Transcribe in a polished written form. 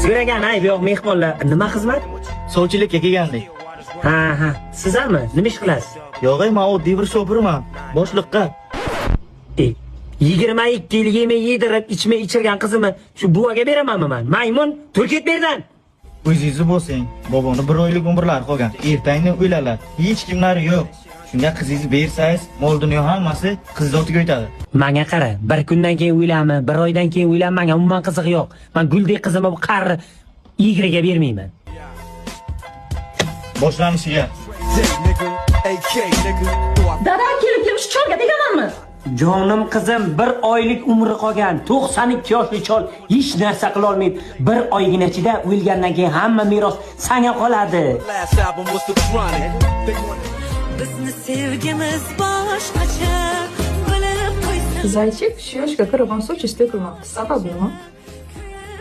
So'ragan ayb yo'q mehmonlar. Nima xizmat? Sovchilikka kelgandik. Ha. Sizlarmi? Nima ish qilasiz? Yo'q, men oddiy bir shofirman. Boshliqqa. 22 yil yemay yedirib, ichmay ichirgan qizimni shu buvaga beramanmi men? Maymun, turket berdan. O'zingiz bo'lsang, boboni 1 oylik umrlari qolgan. Ertangdan o'lalar. Hech kimlari yo'q. Shunga qizingizni bersangiz, mol dunyo hammasi qiz zotiga o'tadi. Menga qara, bir kundan keyin o'ylanmi, bir oydan keyin o'ylanmi, menga umuman qiziq yo'q. Men guldek qizimni bu qarri igriga bermayman. Boshlanishiga. Dada kelib shu cholga deganmanmi? Jonim qizim 1 oylik umri qolgan, 92 yoshli chol hech narsa qila olmaydi. 1 oygina ichida o'lgandan keyin hamma meros senga qoladi. Bizni sevgimiz boshqacha bilib qo'ysin. Zaychik shu yoshga kirib ham soch istay qilmoqda. Sabab nima?